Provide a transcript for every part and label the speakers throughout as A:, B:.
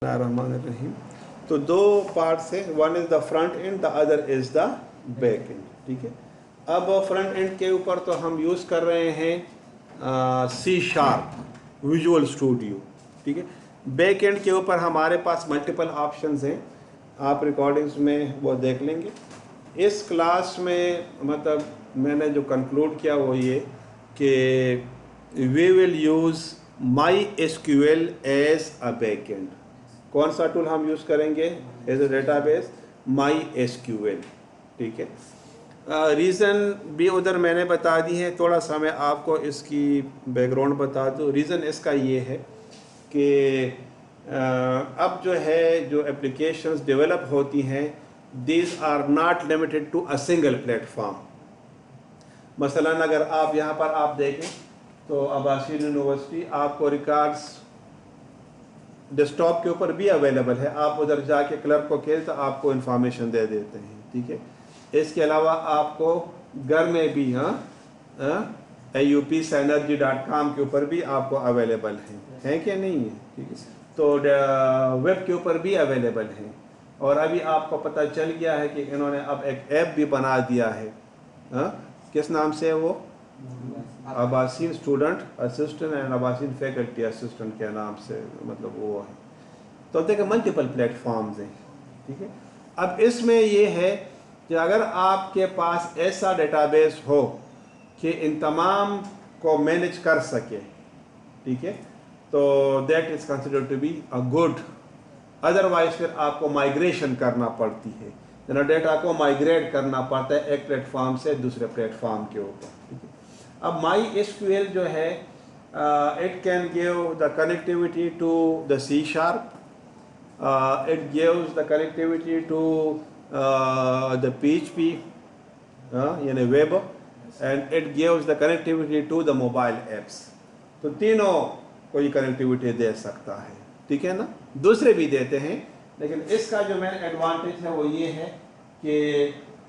A: रहीम। तो दो पार्ट्स हैं, one is the front end, the other is the back and. ठीक है, अब फ्रंट एंड के ऊपर तो हम यूज़ कर रहे हैं C# विजुअल स्टूडियो। ठीक है, बैक एंड के ऊपर हमारे पास मल्टीपल ऑप्शंस हैं, आप रिकॉर्डिंग्स में वो देख लेंगे। इस क्लास में मतलब मैंने जो कंक्लूड किया वो ये कि we will use MySQL as a back end. कौन सा टूल हम यूज़ करेंगे एज ए डेटाबेस? MySQL। ठीक है, रीज़न भी उधर मैंने बता दी है, थोड़ा सा मैं आपको इसकी बैकग्राउंड बता दूँ। रीज़न इसका ये है कि अब जो है जो एप्लीकेशंस डेवलप होती हैं, these are not limited to a single platform. मसलन अगर आप यहाँ पर आप देखें तो अब्बासी यूनिवर्सिटी आपको रिकॉर्ड्स डेस्कटॉप के ऊपर भी अवेलेबल है, आप उधर जाके क्लर्क को खेल तो आपको इन्फॉर्मेशन दे देते हैं। ठीक है, इसके अलावा आपको घर में भी AUPSynergy.com के ऊपर भी आपको अवेलेबल है कि नहीं है? ठीक है, तो वेब के ऊपर भी अवेलेबल है। और अभी आपको पता चल गया है कि इन्होंने अब एक ऐप भी बना दिया है, किस नाम से? वो Abbasi student assistant and Abbasi faculty assistant के नाम से, मतलब वो है। तो देखिए मल्टीपल प्लेटफॉर्म्स हैं। ठीक है, अब इसमें ये है कि अगर आपके पास ऐसा डेटाबेस हो कि इन तमाम को मैनेज कर सके, ठीक है, तो that is considered to be a good. Otherwise फिर आपको माइग्रेशन करना पड़ती है, यानी डेटा को माइग्रेट करना पड़ता है एक प्लेटफॉर्म से दूसरे प्लेटफॉर्म के ऊपर। ठीक है, अब MySQL जो है it can give the connectivity to the C#, it gives the connectivity to the PHP यानी web, and it gives the connectivity to the mobile apps। तो तीनों को ये कनेक्टिविटी दे सकता है। ठीक है ना, दूसरे भी देते हैं, लेकिन इसका जो मेन एडवांटेज है वो ये है कि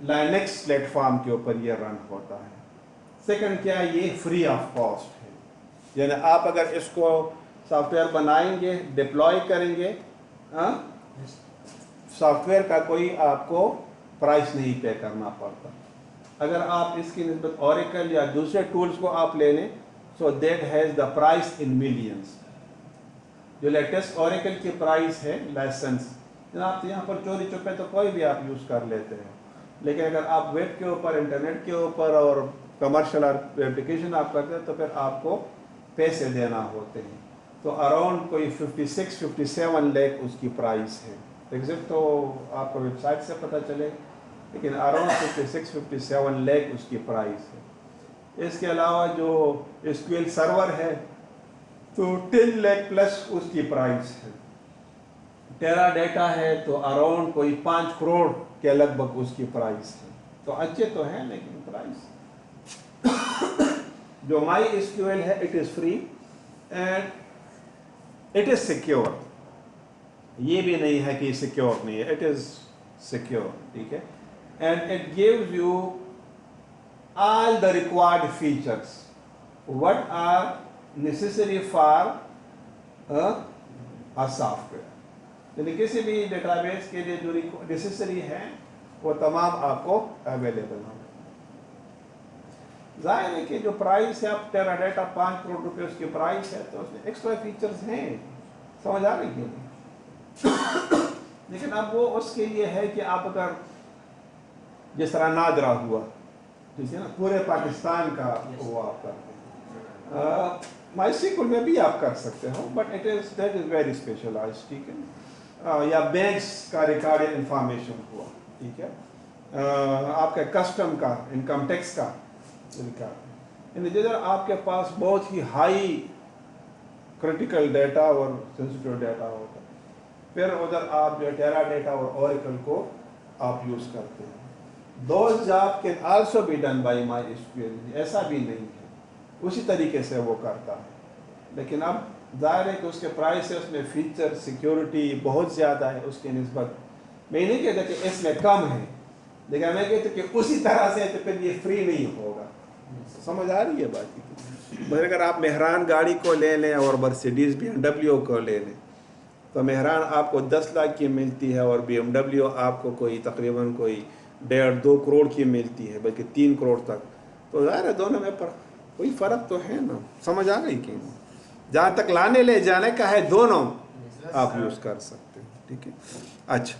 A: लाइनेक्स प्लेटफॉर्म के ऊपर ये रन होता है। सेकंड क्या, ये फ्री ऑफ कॉस्ट है, यानी आप अगर इसको सॉफ्टवेयर बनाएंगे, डिप्लॉय करेंगे, सॉफ्टवेयर का कोई आपको प्राइस नहीं पे करना पड़ता। अगर आप इसकी निस्बत ओरेकल या दूसरे टूल्स को आप ले लें, so that has the price in millions. जो लेटेस्ट ओरेकल की प्राइस है लाइसेंस, आप यहाँ पर चोरी चुपे तो कोई भी आप यूज़ कर लेते हैं, लेकिन अगर आप वेब के ऊपर, इंटरनेट के ऊपर और कमर्शियल एप्लीकेशन आप करते हैं तो फिर आपको पैसे देना होते हैं। तो अराउंड कोई 56-57 लाख उसकी प्राइस है। एग्जैक्ट तो आपको वेबसाइट से पता चले, लेकिन अराउंड 56-57 लाख उसकी प्राइस है। इसके अलावा जो SQL सर्वर है तो 10 लाख प्लस उसकी प्राइस है। टेरा डेटा है तो अराउंड कोई 5 करोड़ के लगभग उसकी प्राइस है। तो अच्छे तो हैं, लेकिन प्राइस जो MySQL है it is free and it is secure. ये भी नहीं है कि सिक्योर नहीं है, इट इज़ सिक्योर। ठीक है, and it gives you all the required features what are necessary for a software। यानी किसी भी डेटाबेस के लिए जो नेसेसरी है वो तमाम आपको अवेलेबल है। जाहिर है कि जो प्राइस है, आप टेरा डेटा 5 करोड़ रुपए उसकी प्राइस है, तो उसमें एक्स्ट्रा फीचर्स हैं, समझ आ रही है। लेकिन अब वो उसके लिए है कि आप अगर जिस तरह नादरा हुआ, ठीक है ना, पूरे पाकिस्तान का वो आप करते हैं, MySQL में भी आप कर सकते हो, but that is very specialised. ठीक है, या बैंक्स का रिकॉर्ड इंफॉर्मेशन हुआ, ठीक है, आपके कस्टम का, इनकम टैक्स का रिकॉर्ड, जिधर आपके पास बहुत ही हाई क्रिटिकल डेटा और सेंसिटिव डेटा होता है, फिर उधर आप जो टेरा डेटा और ओरेकल को आप यूज़ करते हैं। Those job can also be done by MySQL, ऐसा भी नहीं है, उसी तरीके से वो करता है। लेकिन अब जाहिर है कि उसके प्राइस है, उसमें फीचर सिक्योरिटी बहुत ज़्यादा है उसकी निस्बत। मैं नहीं कहता कि इसमें कम है, लेकिन मैं कहता कि उसी तरह से तो फिर ये फ्री नहीं होगा। समझ आ रही है बात? अगर आप मेहरान गाड़ी को ले लें और मर्सिडीज़ BMW को ले लें, तो मेहरान आपको 10 लाख की मिलती है और BMW आपको कोई तकरीबन कोई 1.5-2 करोड़ की मिलती है, बल्कि 3 करोड़ तक। तो ज़ाहिर है दोनों में पर कोई फ़र्क तो है ना, समझ आ गई कि जहाँ तक लाने ले जाने का है दोनों आप यूज़ कर सकते हैं, ठीक है। अच्छा,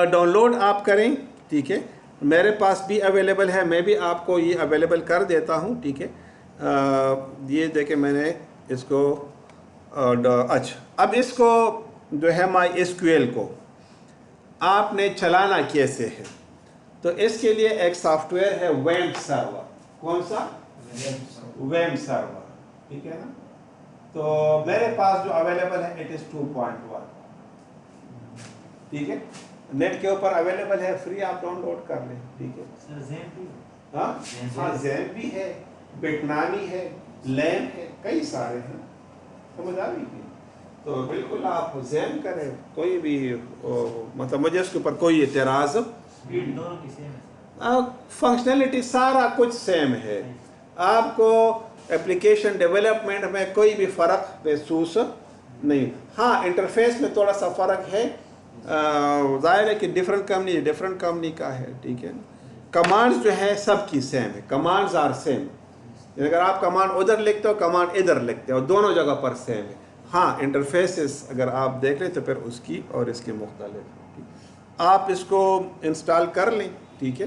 A: डाउनलोड आप करें, ठीक है, मेरे पास भी अवेलेबल है, मैं भी आपको ये अवेलेबल कर देता हूँ, ठीक है। ये देखें मैंने इसको अच्छा, अब इसको जो है MySQL को आपने चलाना कैसे है, तो इसके लिए एक सॉफ्टवेयर है वेब सर्वर। कौन सा? वेब सर्वर, ठीक है ना। तो मेरे पास जो अवेलेबल है इट इज़ 2.1, ठीक है, नेट के ऊपर अवेलेबल है, फ्री आप डाउनलोड कर लें, ठीक है। हाँ, ज़ैम भी है, बिटनामी है, लैम्प है, कई सारे हैं, समझ आ रही है। तो बिल्कुल आप ज़ैम करें, कोई भी मतलब मुझे उसके ऊपर कोई एतराज़, फंक्शनलिटी सारा कुछ सेम है, आपको एप्लीकेशन डेवलपमेंट में कोई भी फ़र्क महसूस नहीं। हाँ, इंटरफेस में थोड़ा सा फ़र्क है, ज़ाहिर है कि डिफरेंट कंपनी का है, ठीक है। कमांड्स जो है सबकी सेम है, कमांड्स आर सेम। अगर आप कमांड उधर लिखते हो, कमांड इधर लिखते हो, दोनों जगह पर सेम है। हाँ, इंटरफेसेस अगर आप देख लें तो फिर उसकी और इसकी मुख्तलिफ। आप इसको इंस्टॉल कर लें, ठीक है।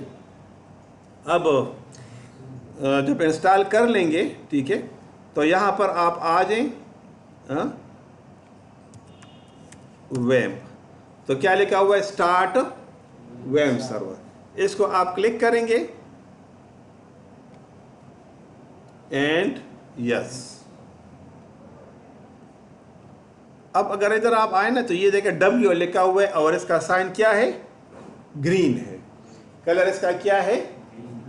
A: अब जब इंस्टॉल कर लेंगे, ठीक है, तो यहाँ पर आप आ जाएं, वेब, तो क्या लिखा हुआ है? Start web server. इसको आप क्लिक करेंगे एंड यस। अब अगर इधर आप आए ना तो ये देखें W लिखा हुआ है और इसका साइन क्या है? ग्रीन है। कलर इसका क्या है?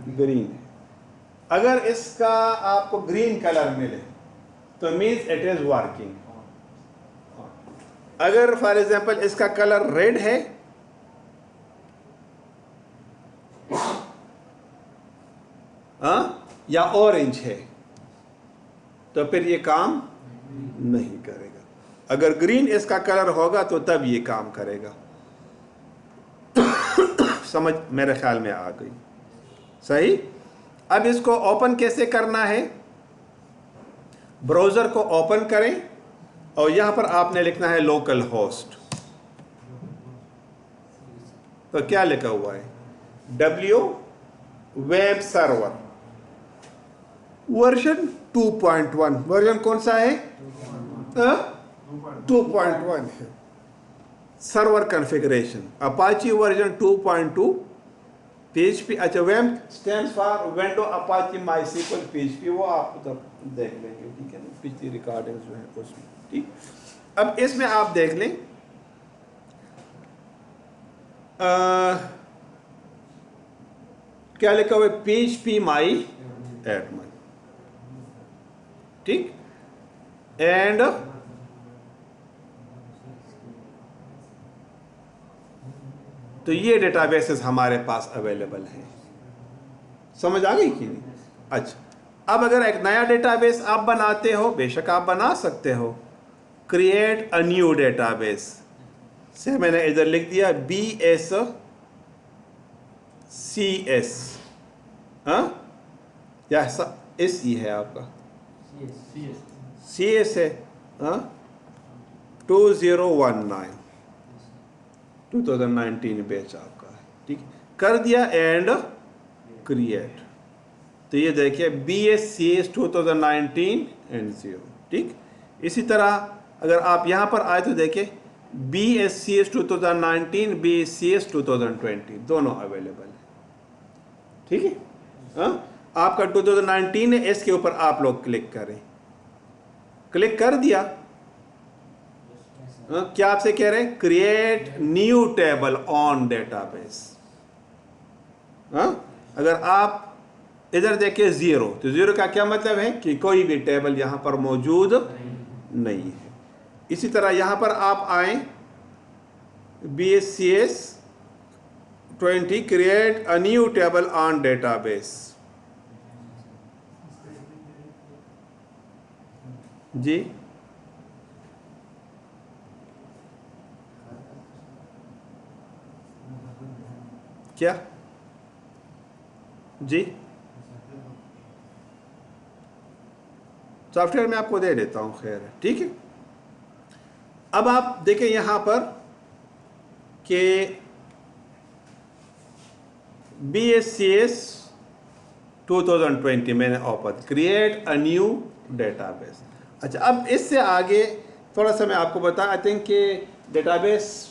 A: ग्रीन है। अगर इसका आपको ग्रीन कलर मिले तो मीन्स इट इज वर्किंग। अगर फॉर एग्जांपल इसका कलर रेड है, या ऑरेंज है, तो फिर ये काम नहीं करेगा। अगर ग्रीन इसका कलर होगा तो तब ये काम करेगा। समझ मेरे ख्याल में आ गई? सही। अब इसको ओपन कैसे करना है? ब्राउज़र को ओपन करें और यहां पर आपने लिखना है लोकल होस्ट। तो क्या लिखा हुआ है? W web server version 2.1। Version कौन सा है? 2.1 है। Server configuration Apache version 2.2। PHP, अच्छा, web stands for window Apache MySQL PHP, वो आप उधर देख लेंगे, ठीक है ना, पिछली रिकॉर्डिंग जो है उसमें, ठीक। अब इसमें आप देख लें, क्या लिखा हुआ है? PHP माई एडमिन, ठीक। एंड तो ये डेटाबेसेस हमारे पास अवेलेबल हैं। समझ आ गई कि नहीं? अच्छा, अब अगर एक नया डेटाबेस आप बनाते हो, बेशक आप बना सकते हो। क्रिएट अ न्यू डेटाबेस से मैंने इधर लिख दिया BSCS, या SE है आपका? CS है, 2019 बैच आपका है, ठीक। कर दिया एंड क्रिएट। तो ये देखिए BSCS 2019 एंड 0, ठीक। इसी तरह अगर आप यहाँ पर आए तो देखिए BSCS 2019, BSCS 2020 दोनों अवेलेबल है, ठीक है। आपका 2019 है, इसके ऊपर आप लोग क्लिक करें। क्लिक कर दिया, क्या आपसे कह रहे हैं? Create new table on database. अगर आप इधर देखिए 0, तो 0 का क्या मतलब है? कि कोई भी टेबल यहां पर मौजूद नहीं है। इसी तरह यहां पर आप आए BSCS 20 create a new table on database. जी, क्या जी? सॉफ्टवेयर मैं आपको दे देता हूँ, खैर है, ठीक है। अब आप देखें यहाँ पर कि BSCS 2020 मैंने open, create a new database. अच्छा, अब इससे आगे थोड़ा सा मैं आपको बता, आई थिंक कि डेटाबेस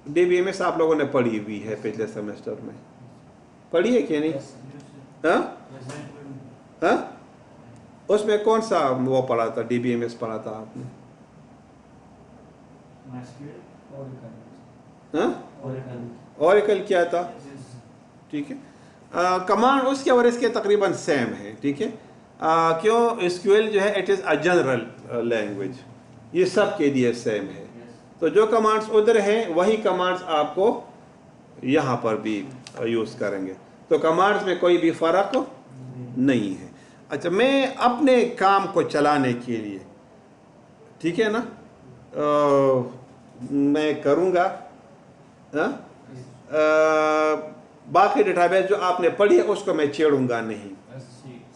A: DBMS आप लोगों ने पढ़ी हुई है पिछले सेमेस्टर में, पढ़ी है कि नहीं? हाँ हाँ, उसमें कौन सा वो पढ़ा था, DBMS पढ़ा था आपने? हाँ, ओरेकल क्या था? ठीक है, कमांड उसके और इसके तकरीबन सेम है, ठीक है। क्यों? SQL जो है it is a general language, ये सब के लिए सेम है। तो जो कमांड्स उधर हैं वही कमांड्स आपको यहाँ पर भी यूज़ करेंगे, तो कमांड्स में कोई भी फ़र्क नहीं है। अच्छा, मैं अपने काम को चलाने के लिए, ठीक है ना, मैं करूँगा बाकी डेटाबेस जो आपने पढ़ी है उसको मैं छेड़ूंगा नहीं,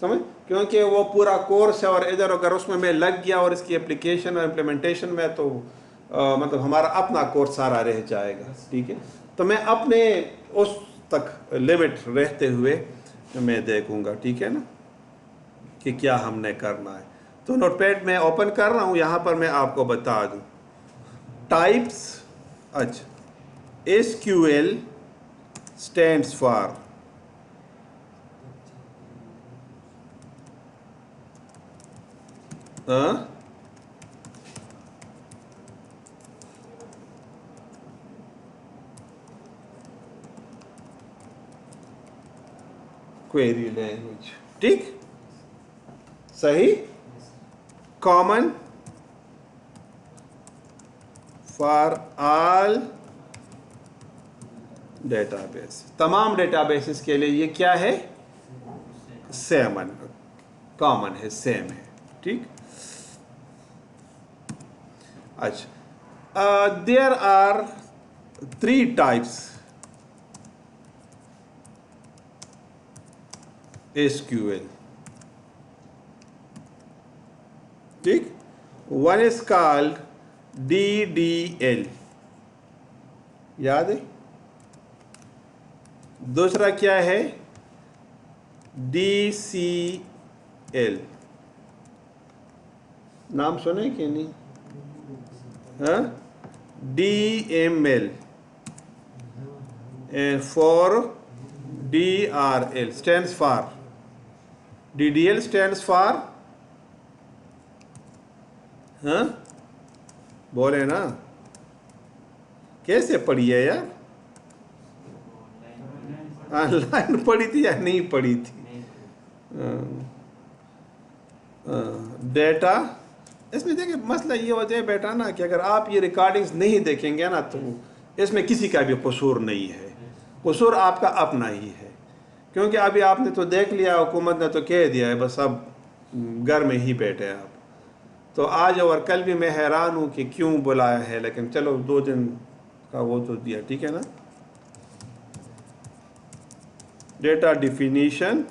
A: समझ, क्योंकि वो पूरा कोर्स है और इधर अगर उसमें मैं लग गया और इसकी एप्लीकेशन और इम्प्लीमेंटेशन में, तो मतलब हमारा अपना कोर्स सारा रह जाएगा, ठीक है। तो मैं अपने उस तक लिमिट रहते हुए मैं देखूंगा, ठीक है ना, कि क्या हमने करना है। तो नोटपैड में ओपन कर रहा हूँ, यहाँ पर मैं आपको बता दूँ टाइप्स। अच्छा, SQL stands for query language, ठीक, सही, कॉमन फॉर ऑल डेटाबेस, तमाम डेटाबेसेस के लिए ये क्या है, सेमन, कॉमन है, सेम है, ठीक। अच्छा, देयर आर 3 टाइप्स SQL, ठीक। वन इज कॉल्ड DDL, याद है? दूसरा क्या है? DCL, नाम सुने कि नहीं? हाँ, DML for DRL stands for, DDL stands for, हाँ, बोले ना, कैसे पढ़ी है यार? ऑनलाइन पढ़ी थी या नहीं पढ़ी थी? डेटा, इसमें देखिए मसला ये होता है बेटा ना, कि अगर आप ये रिकॉर्डिंग्स नहीं देखेंगे ना, तो इसमें किसी का भी कसूर नहीं है, कसूर आपका अपना ही है। क्योंकि अभी आपने तो देख लिया, हुकूमत ने तो कह दिया है, बस अब घर में ही बैठे हैं आप। तो आज और कल भी मैं हैरान हूँ कि क्यों बुलाया है, लेकिन चलो 2 दिन का वो तो दिया, ठीक है ना। Data definition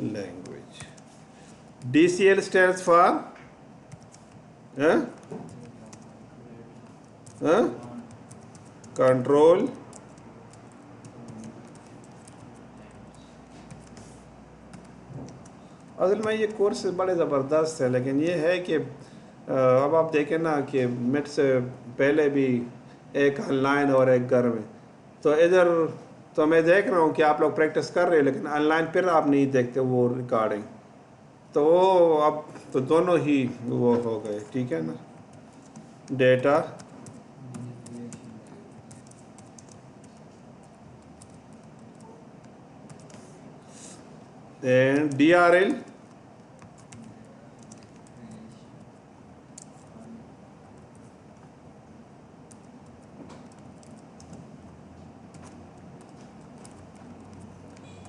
A: language, DCL stands for control असल में ये कोर्स बड़े ज़बरदस्त है, लेकिन ये है कि अब आप देखें ना कि मिड से पहले भी एक ऑनलाइन और एक घर में, तो इधर तो मैं देख रहा हूँ कि आप लोग प्रैक्टिस कर रहे हैं, लेकिन ऑनलाइन फिर आप नहीं देखते वो रिकॉर्डिंग, तो वो अब तो दोनों ही वो हो गए, ठीक है ना। डेटा एंड DRL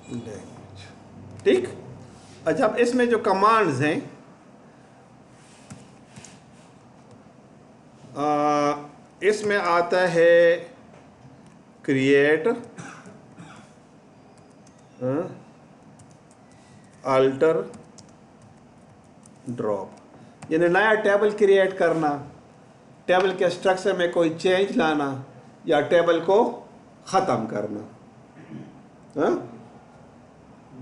A: लैंग्वेज, ठीक। अच्छा, अब इसमें जो कमांड्स हैं, इसमें आता है क्रिएट, अल्टर, ड्रॉप, यानी नया टेबल क्रिएट करना, टेबल के स्ट्रक्चर में कोई चेंज लाना या टेबल को ख़त्म करना।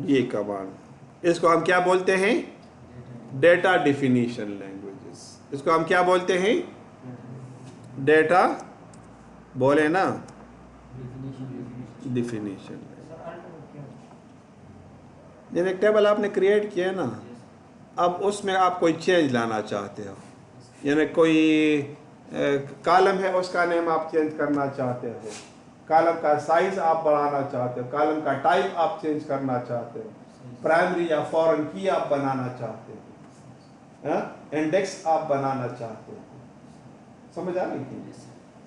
A: ये कमांड, इसको हम क्या बोलते हैं? Data definition languages. इसको हम क्या बोलते हैं? डेटा, बोले ना, डिफिनीशन। यानी टेबल आपने क्रिएट किया ना, अब उसमें आप कोई चेंज लाना चाहते हो, यानी कोई कॉलम है उसका नेम आप चेंज करना चाहते हो, कॉलम का साइज आप बढ़ाना चाहते हो, कॉलम का टाइप आप चेंज करना चाहते हो, प्राइमरी या फॉरेन की आप बनाना चाहते हो, इंडेक्स आप बनाना चाहते हो। समझ आ रही थी?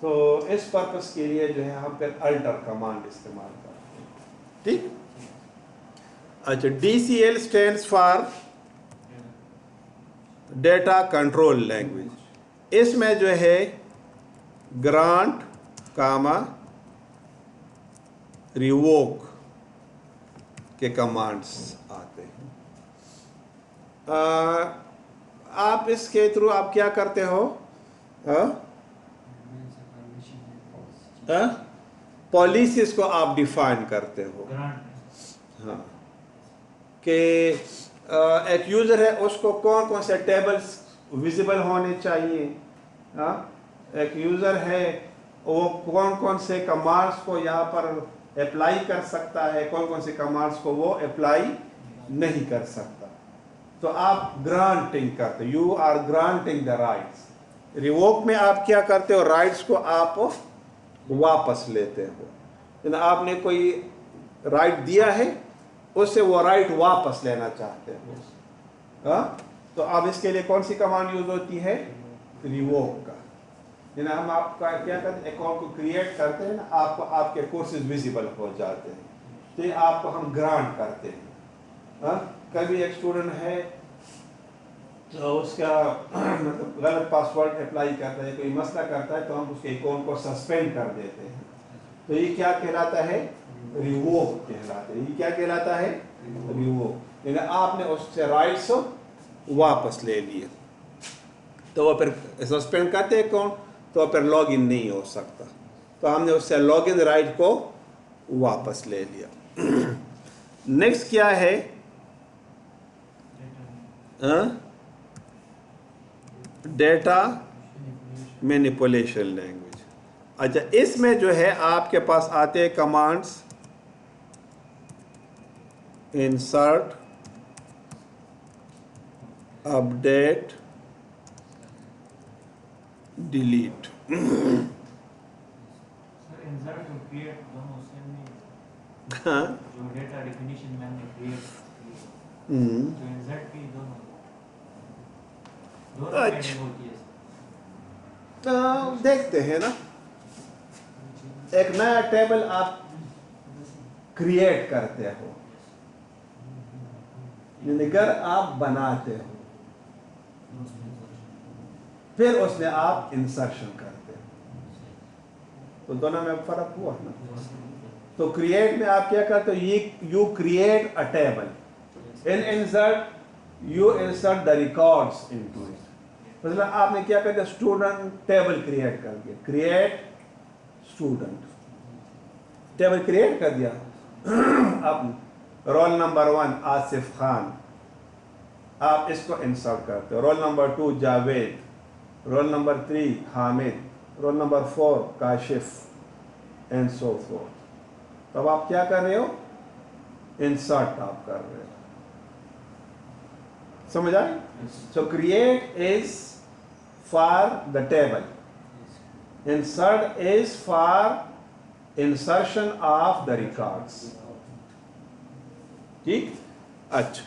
A: तो इस पर्पस के लिए जो है हम फिर अल्टर कमांड इस्तेमाल करते हैं। ठीक। अच्छा, DCL stands for data control language. इसमें जो है ग्रांट कामा रिवोक के कमांड्स आते हैं। आप इसके थ्रू आप क्या करते हो? पॉलिसीज को आप डिफाइन करते हो। हाँ, कि एक यूज़र है उसको कौन कौन से टेबल्स विजिबल होने चाहिए। एक यूज़र है वो कौन कौन से कमांड्स को यहाँ पर अप्लाई कर सकता है, कौन कौन से कमांड्स को वो अप्लाई नहीं कर सकता। तो आप ग्रांटिंग करते हो, you are granting the rights. Revoke में आप क्या करते हो? राइट्स को आप वापस लेते हो। यानी आपने कोई राइट दिया है, उससे वो राइट वापस लेना चाहते हो। तो अब इसके लिए कौन सी कमांड यूज होती है? रिवोक का। यानी हम आपका क्या करते हैं, अकाउंट को क्रिएट करते हैं ना, आपको आपके कोर्सेज विजिबल हो जाते हैं, तो ये आपको हम ग्रांट करते हैं। कभी एक स्टूडेंट है तो उसका मतलब गलत पासवर्ड अप्लाई करता है, कोई मसला करता है, तो हम उसके अकाउंट को सस्पेंड कर देते हैं। तो ये क्या कहलाता है? रिवोक कहलाता है। ये क्या कहलाता है? रिवोक। यानी आपने उससे राइट्स वापस ले लिए, तो वो फिर सस्पेंड करते अकाउंट, तो फिर लॉग इन नहीं हो सकता। तो हमने उससे लॉग इन राइट को वापस ले लिया। नेक्स्ट क्या है? Data manipulation language. अच्छा, इसमें जो है आपके पास आते हैं commands insert, update, delete.
B: Insert और क्रिएट दोनों सेम नहीं।
A: हाँ,
B: जो डेटा डेफिनेशन में हमने क्रिएट जो इंसर्ट की दोनों
A: अच्छा,
B: होती है।
A: देखते हैं ना, एक नया टेबल आप क्रिएट करते हो, घर आप बनाते हो, फिर उसमें आप इंसर्शन करते हो, तो दोनों में फर्क हुआ ना। तो क्रिएट में आप क्या करते हो? You create a table, in insert you insert the records into it. मतलब आपने क्या कर दिया? स्टूडेंट टेबल क्रिएट कर दिया, क्रिएट स्टूडेंट टेबल क्रिएट कर दिया। अब रोल नंबर 1 आसिफ खान, आप इसको इंसर्ट करते हो। Roll number 2 Javed, roll number 3 Hamid, roll number 4 Kashif and so fourth. तब आप क्या कर रहे हो? इंसर्ट आप कर रहे हो। समझ आए? सो create is for the table, insert is for insertion of the records. ठीक। अच्छा,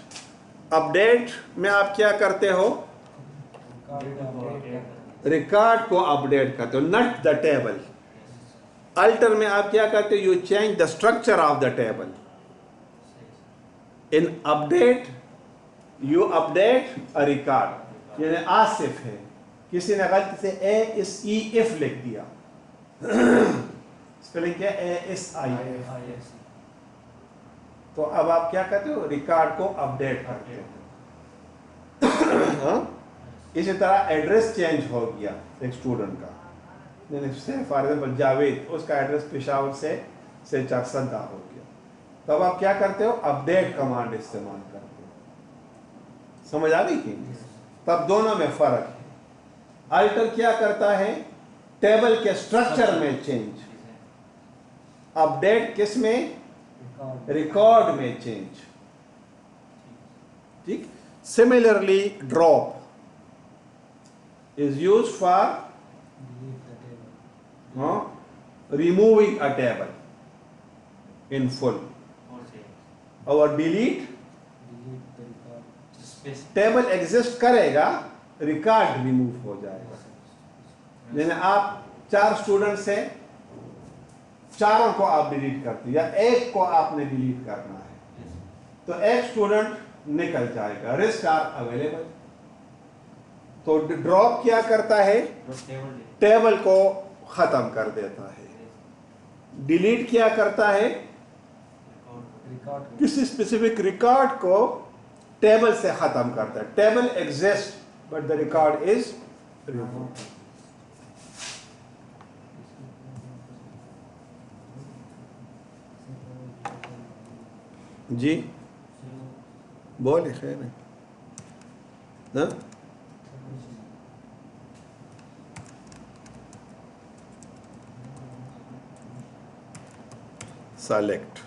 A: अपडेट में आप क्या करते हो? रिकॉर्ड को अपडेट करते हो, नॉट द टेबल। अल्टर में आप क्या करते हो? You change the structure of the table. In update you update a record. यानी आसिफ है, किसी ने गलती से ए इस ई इफ लिख दिया, स्पेलिंग क्या है? ASI।
B: IS
A: तो अब आप क्या करते हो? रिकॉर्ड को अपडेट करते हो। हाँ? इसी तरह एड्रेस चेंज हो गया एक स्टूडेंट का, फॉर एग्जाम्पल जावेद, उसका एड्रेस पेशावर से चारसदा हो गया, तब आप क्या करते हो? अपडेट कमांड इस्तेमाल करते हो। समझ आ गई कि? तब दोनों में फर्क है। अल्टर क्या करता है? टेबल के स्ट्रक्चर में चेंज। अपडेट किस में? रिकॉर्ड में चेंज। ठीक। Similarly drop is used for removing a table in full. और delete टेबल एग्जिस्ट करेगा, रिकॉर्ड रिमूव हो जाएगा। जैसे आप 4 स्टूडेंट से चारों को आप डिलीट करते हैं या एक को आपने डिलीट करना है, तो एक स्टूडेंट निकल जाएगा, रेस्ट आर अवेलेबल। तो ड्रॉप क्या करता है? टेबल को खत्म कर देता है। डिलीट क्या करता है? किसी स्पेसिफिक रिकॉर्ड को टेबल से खत्म करता है। Table exist but the record is removed. जी बोले खैर है ना? सेलेक्ट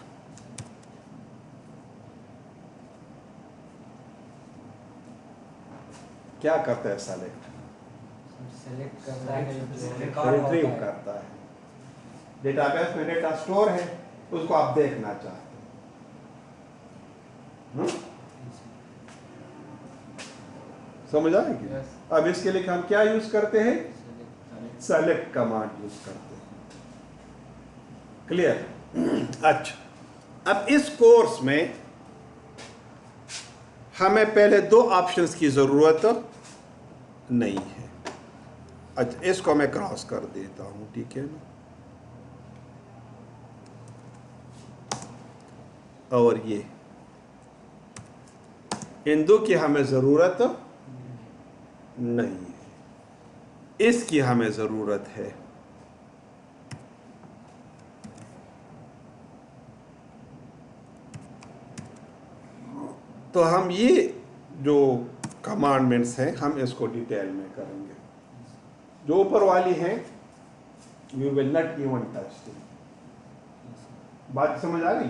A: क्या करता है? सेलेक्ट रिट्रीव करता है। डेटाबेस में डेटा स्टोर है, उसको आप देखना चाहते हैं। समझ आएगी? अब इसके लिए हम क्या यूज करते हैं? सेलेक्ट कमांड यूज करते हैं। क्लियर? अच्छा, अब इस कोर्स में हमें पहले 2 ऑप्शंस की जरूरत नहीं है। अच्छा, इसको मैं क्रॉस कर देता हूं, ठीक है ना? और ये इन 2 की हमें जरूरत नहीं है, इसकी हमें जरूरत है। तो हम ये जो कमांडमेंट्स हैं हम इसको डिटेल में करेंगे। जो ऊपर वाली हैं we will not even touch them. बात समझ आ गई?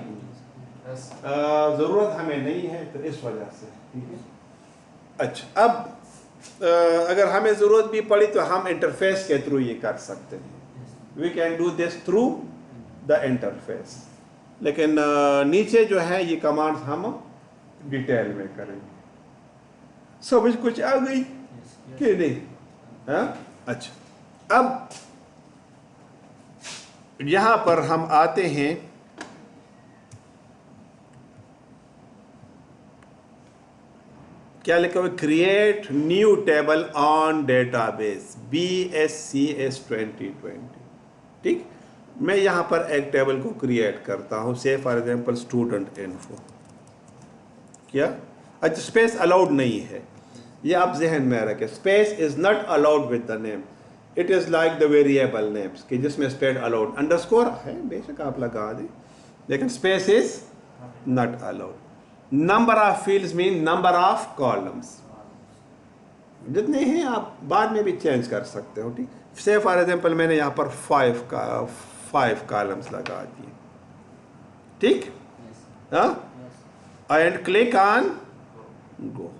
A: जरूरत हमें नहीं है, तो इस वजह से, ठीक है? अच्छा, अब अगर हमें जरूरत भी पड़ी तो हम इंटरफेस के थ्रू ये कर सकते हैं। We can do this through the interface, लेकिन नीचे जो है ये कमांड्स हम डिटेल में करेंगे। समझ कुछ आ गई कि नहीं? हाँ? अच्छा, अब यहां पर हम आते हैं क्या लिखा हुआ? Create new table on database BSCS 2020। ठीक, मैं यहां पर एक टेबल को क्रिएट करता हूं, से फॉर एग्जांपल स्टूडेंट इन्फो। क्या? अच्छा, स्पेस अलाउड नहीं है, ये आप जहन में रखें। Space is not allowed with the name, it is like the variable names कि जिसमें स्पेस अलाउड। अंडरस्कोर है बेशक आप लगा दें, लेकिन space is not allowed. Number of fields mean number of columns, जितने हैं आप बाद में भी चेंज कर सकते हो। ठीक, से फॉर एग्जांपल मैंने यहाँ पर 5 कॉलम्स लगा दिए। ठीक, हाँ, एंड क्लिक ऑन गो।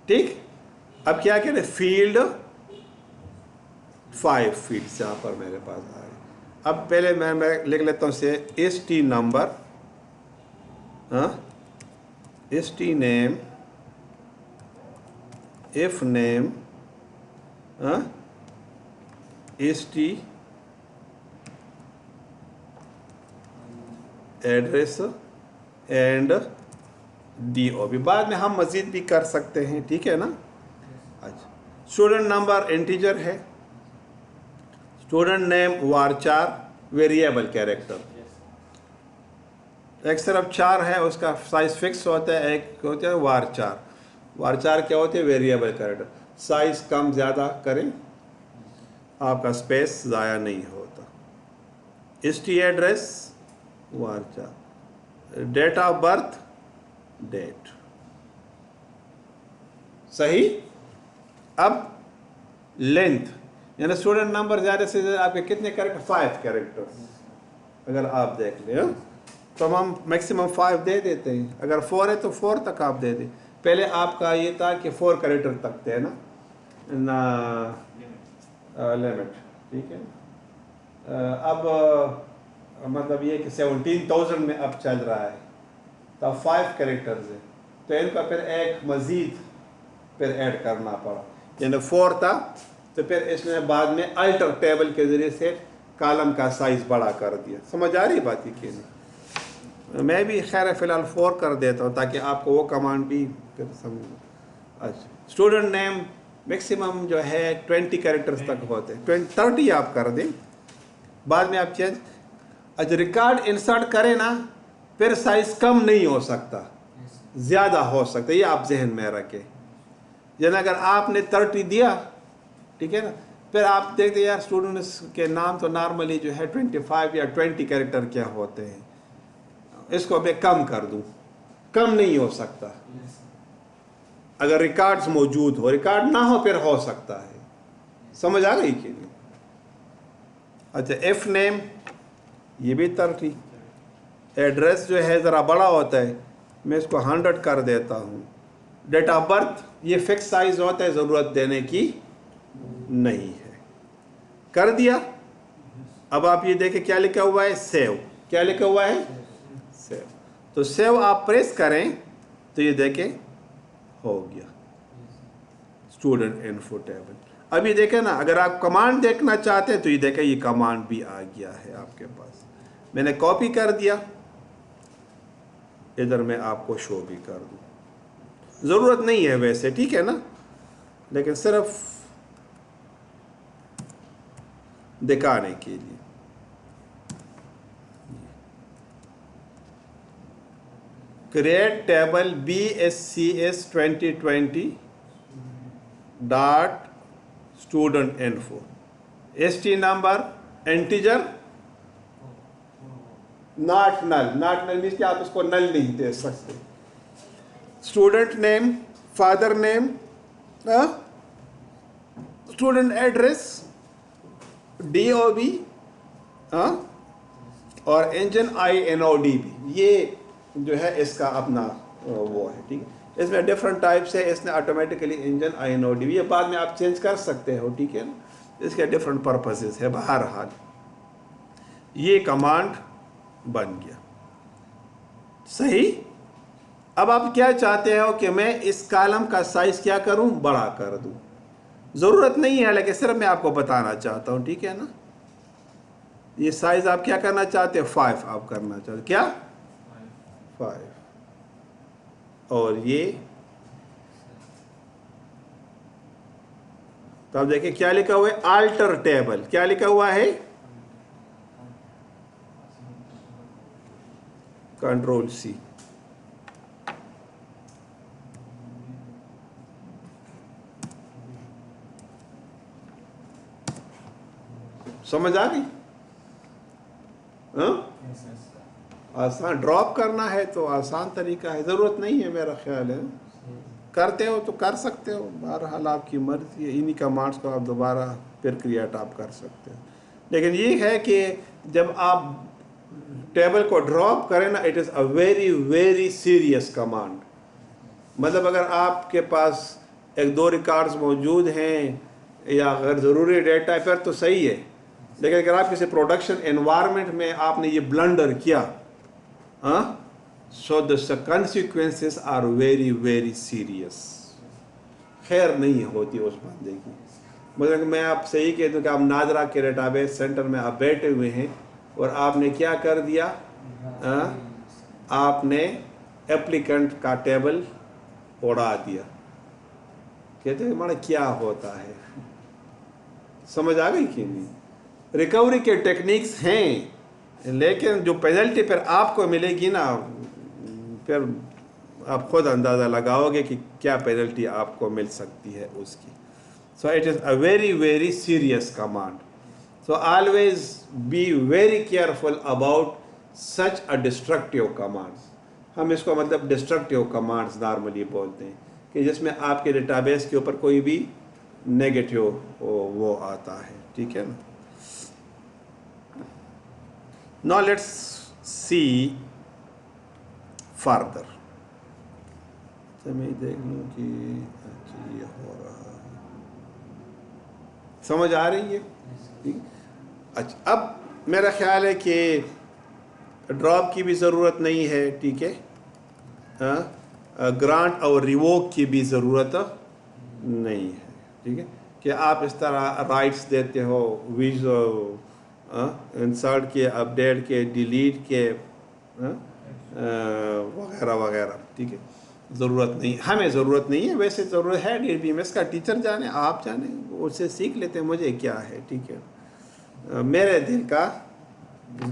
A: ठीक, अब क्या करें? फील्ड 5 फील्ड्स यहाँ पर मेरे पास आ गए। अब पहले मैं लिख लेता हूँ से ST number, ST name, if name, ST address and DOB। बाद में हम मजीद भी कर सकते हैं, ठीक है ना? अच्छा, स्टूडेंट नंबर इंटीजर है, student name varchar variable character, एक सिर्फ 4 है, उसका साइज फिक्स होता है, एक होता है varchar। varchar क्या होते हैं? Variable character. साइज कम ज़्यादा करें, आपका स्पेस ज़ाया नहीं होता। ST address varchar, date of birth date, सही। अब लेंथ, यानी स्टूडेंट नंबर ज़्यादा से ज़्यादा आपके कितने कैरेक्टर? 5 कैरेक्टर्स। अगर आप देख लें तो हम मैक्सिमम 5 दे देते हैं, अगर 4 है तो 4 तक आप दे दें। पहले आपका ये था कि 4 कैरेक्टर तक थे ना लिमिट, ठीक है। अब मतलब ये कि 17,000 में अब चल रहा है, तो 5 कैरेक्टर्स है, तो इनका फिर एक मज़ीद फिर ऐड करना पड़ा, यानी 4 था, तो फिर इसने बाद में अल्टर टेबल के ज़रिए से कॉलम का साइज़ बड़ा कर दिया। समझ आ रही बात कि नहीं? मैं भी खैर फ़िलहाल 4 कर देता हूँ ताकि आपको वो कमांड भी फिर समझ। अच्छा, स्टूडेंट नेम मैक्सिमम जो है 20 कैरेक्टर्स तक होते हैं, 30 आप कर दें, बाद में आप चेंज। अच्छा, रिकॉर्ड इंसर्ट करें ना, फिर साइज़ कम नहीं हो सकता, ज़्यादा हो सकता है, ये आप जहन में रखें। यानी अगर आपने 30 दिया, ठीक है ना, फिर आप देखते यार स्टूडेंट्स के नाम तो नॉर्मली जो है 25 या 20 कैरेक्टर क्या होते हैं, इसको मैं कम कर दूं, कम नहीं हो सकता। अगर रिकॉर्ड्स मौजूद हो, रिकॉर्ड ना हो फिर हो सकता है। समझ आ गई कि नहीं? अच्छा, एफ नेम ये भी 30, एड्रेस जो है ज़रा बड़ा होता है, मैं इसको 100 कर देता हूँ। डेट ऑफ बर्थ ये फिक्स साइज होता है, ज़रूरत देने की नहीं है। कर दिया। अब आप ये देखें क्या लिखा हुआ है? सेव। क्या लिखा हुआ है? सेव। तो सेव आप प्रेस करें तो ये देखें हो गया स्टूडेंट इन्फो टेबल। अब ये देखें ना, अगर आप कमांड देखना चाहते हैं तो ये देखें ये कमांड भी आ गया है आपके पास। मैंने कॉपी कर दिया, इधर मैं आपको शो भी कर दूं, ज़रूरत नहीं है वैसे, ठीक है ना, लेकिन सिर्फ दिखाने के लिए। Create table BSCS 2020 dot student info, ST number integer, not null. Not null means कि आप इसको नल नहीं दे सकते। Student name, father name, student address, DOB और इंजन INODB, ये जो है इसका अपना वो है, ठीक है। इसमें डिफरेंट टाइप्स है, इसने ऑटोमेटिकली इंजन INODB, ये बाद में आप चेंज कर सकते हो, ठीक है ना, इसके डिफरेंट पर्पसेस है। बहरहाल ये कमांड बन गया, सही। अब आप क्या चाहते हो कि मैं इस कॉलम का साइज क्या करूं? बड़ा कर दूं। ज़रूरत नहीं है, लेकिन सिर्फ मैं आपको बताना चाहता हूं, ठीक है ना। ये साइज आप क्या करना चाहते हैं? 5 आप करना चाहते, क्या 5, और ये तो आप देखिए क्या लिखा हुआ है? Alter table. क्या लिखा हुआ है? Ctrl+C। समझ आ गई? आसान ड्रॉप करना है तो आसान तरीका है, ज़रूरत नहीं है मेरा ख्याल है। करते हो तो कर सकते हो, बहरहाल आपकी मर्जी है। इन्हीं कमांड्स को आप दोबारा फिर क्रिएट आप कर सकते हो। लेकिन ये है कि जब आप टेबल को ड्रॉप करें ना, it is a very very serious command. मतलब अगर आपके पास 1-2 रिकॉर्ड्स मौजूद हैं या अगर ज़रूरी डेटा है फिर तो सही है, लेकिन अगर आप किसी प्रोडक्शन एनवायरनमेंट में आपने ये ब्लंडर किया, so the consequences are very very serious. खैर नहीं होती उस बंदे की। मतलब मैं आपसे यही कहता हूँ कि आप नादरा के डेटाबेस सेंटर में आप बैठे हुए हैं और आपने क्या कर दिया, आपने एप्लीकेंट का टेबल उड़ा दिया। कहते हैं माना क्या होता है? समझ आ गई कि नहीं? रिकवरी के टेक्निक्स हैं, लेकिन जो पेनल्टी फिर आपको मिलेगी ना, फिर आप खुद अंदाज़ा लगाओगे कि क्या पेनल्टी आपको मिल सकती है उसकी. So it is a very very serious command. So always be very careful about such a destructive commands. हम इसको मतलब डिस्ट्रक्टिव कमांड्स नॉर्मली बोलते हैं कि जिसमें आपके डेटाबेस के ऊपर कोई भी नेगेटिव वो आता है. ठीक है ना. Now let's see further. तो मैं देख लूँ कि अच्छा ये हो रहा है, समझ आ रही है. ठीक. अच्छा, अब मेरा ख्याल है कि ड्रॉप की भी ज़रूरत नहीं है. ठीक है. ग्रांट और रिवोक की भी ज़रूरत नहीं है. ठीक है कि आप इस तरह राइट्स देते हो इंसर्ट के, अपडेट के, डिलीट के, वगैरह वगैरह. ठीक है. ज़रूरत नहीं, हमें ज़रूरत नहीं है. वैसे ज़रूरत है DBMS का, टीचर जाने आप जाने, उससे सीख लेते हैं, मुझे क्या है. ठीक है. मेरे दिल का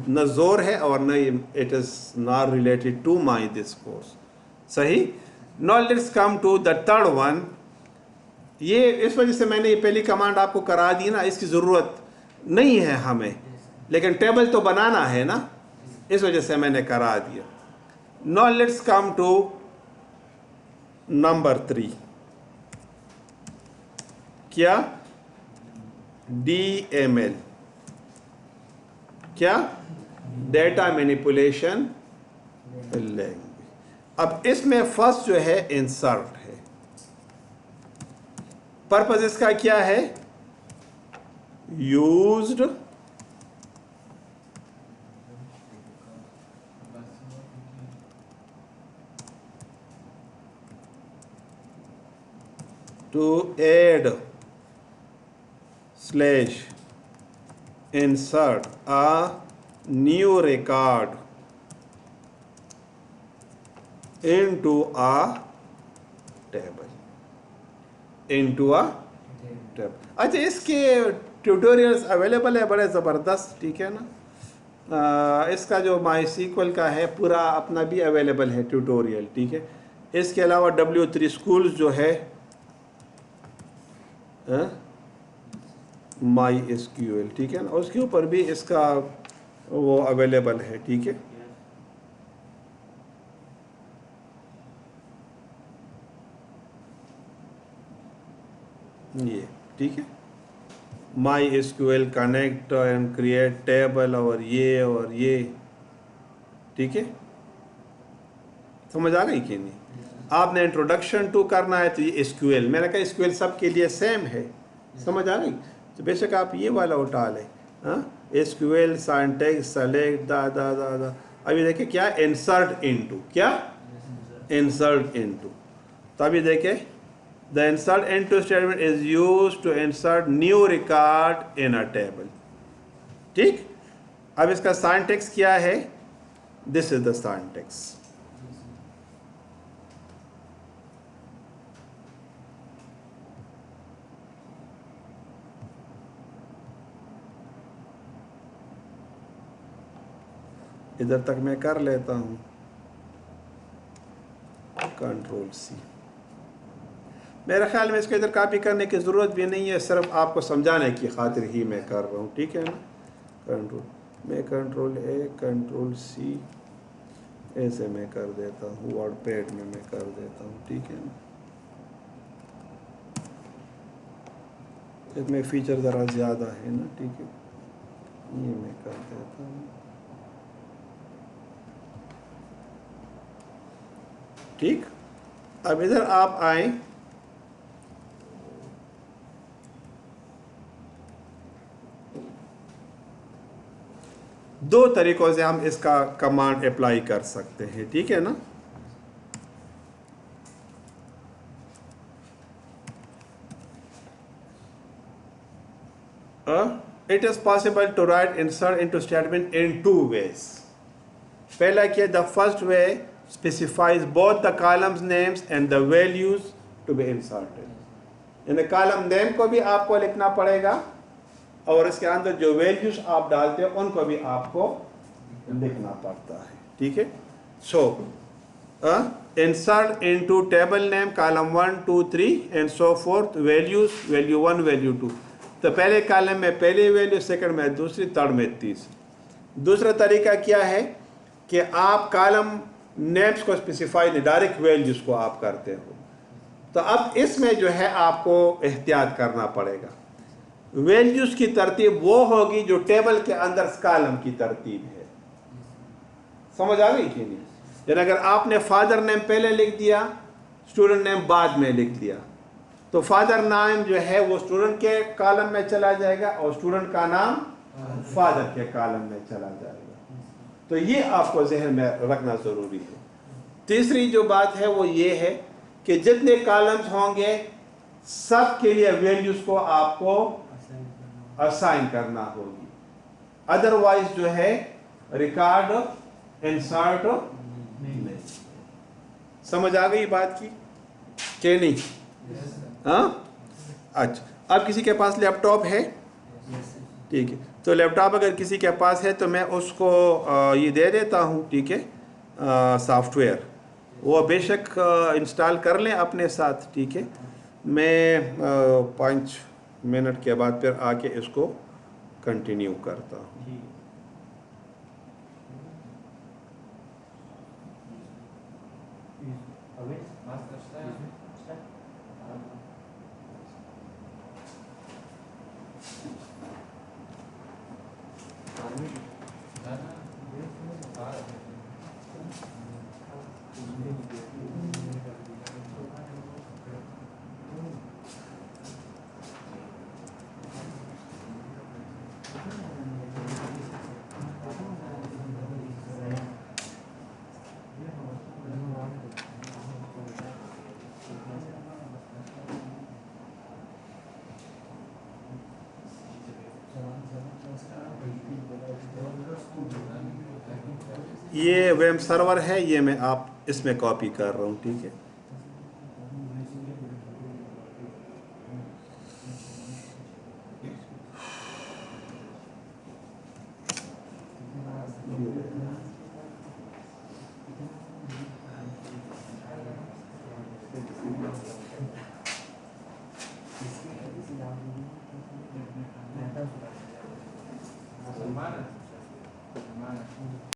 A: न जोर है और न it is not related to my this course. सही. Now let's come to the third one. ये इस वजह से मैंने ये पहली कमांड आपको करा दी ना, इसकी ज़रूरत नहीं है हमें, लेकिन टेबल तो बनाना है ना, इस वजह से मैंने करा दिया. Now let's come to number 3. क्या? DML. क्या? Data manipulation language. अब इसमें फर्स्ट जो है इंसर्ट है. पर्पस इसका क्या है? Used to add / insert a new record into a table. अच्छा, इसके ट्यूटोरियल्स अवेलेबल है बड़े ज़बरदस्त. ठीक है ना. इसका जो MySQL का है पूरा अपना भी अवेलेबल है ट्यूटोरियल. ठीक है. इसके अलावा W3 Schools जो है MySQL. ठीक है ना, उसके ऊपर भी इसका वो अवेलेबल है. ठीक है. ये ठीक है. MySQL connect and create table और ये. ठीक है. समझ आ गई कि नहीं? आपने इंट्रोडक्शन टू करना है तो ये SQL, मैंने कहा SQL सब के लिए सेम है. समझ आ गई. तो बेशक आप ये वाला उठा लें. SQL सिंटैक्स सेलेक्ट दा. अभी देखिए क्या, इंसर्ट इनटू. क्या? Insert into. तो अभी देखिए, the insert into statement is used to insert new record in a table. ठीक. अब इसका सिंटैक्स क्या है? This is the syntax. इधर तक मैं कर लेता हूं. Ctrl+C. मेरे ख्याल में इसको इधर कॉपी करने की ज़रूरत भी नहीं है, सिर्फ आपको समझाने की खातिर ही मैं कर रहा हूँ. ठीक है ना. Ctrl+A Ctrl+C ऐसे मैं कर देता हूँ. वर्डपैड में मैं कर देता हूँ. ठीक है ना. इसमें फीचर ज़रा ज़्यादा है ना. ठीक है. ये मैं कर देता हूँ. ठीक. अब इधर आप आए. दो तरीकों से हम इसका कमांड अप्लाई कर सकते हैं. ठीक है ना. It is possible to write insert into statement in 2 ways. पहला क्या? the first way specifies both the columns names and the values to be inserted. यानी कॉलम नेम को भी आपको लिखना पड़ेगा और इसके अंदर जो वैल्यूज आप डालते हो उनको भी आपको लिखना पड़ता है, ठीक है। So insert into table name column 1 2 3 and so forth, values value 1 value 2। तो पहले कॉलम में पहली वैल्यू, सेकंड में दूसरी, थर्ड में तीसरी। दूसरा तरीका क्या है कि आप कॉलम नेम्स को स्पेसिफाई नहीं, डायरेक्ट वैल्यूज को आप करते हो। तो अब इसमें जो है आपको एहतियात करना पड़ेगा। वैल्यूज की तरतीब वो होगी जो टेबल के अंदर कॉलम की तरतीब है। समझ आ गई कि नहीं? यानी अगर आपने फादर नेम पहले लिख दिया, स्टूडेंट नेम बाद में लिख दिया, तो फादर नाम जो है वो स्टूडेंट के कॉलम में चला जाएगा और स्टूडेंट का नाम फादर के कॉलम में चला जाएगा। तो ये आपको जहन में रखना जरूरी है। तीसरी जो बात है वो ये है कि जितने कॉलम्स होंगे सब के लिए वैल्यूज को आपको असाइन करना होगी, अदरवाइज जो है रिकॉर्ड इंसर्ट नहीं। समझ आ गई बात की कि नहीं? हाँ, अच्छा। अब किसी के पास लैपटॉप है, ठीक है, तो लैपटॉप अगर किसी के पास है तो मैं उसको ये दे देता हूँ, ठीक है, सॉफ्टवेयर। वो बेशक इंस्टॉल कर लें अपने साथ, ठीक है। मैं 5 मिनट के बाद फिर आके इसको कंटिन्यू करता हूँ। ये वेब सर्वर है, ये मैं आप इसमें कॉपी कर रहा हूँ, ठीक है।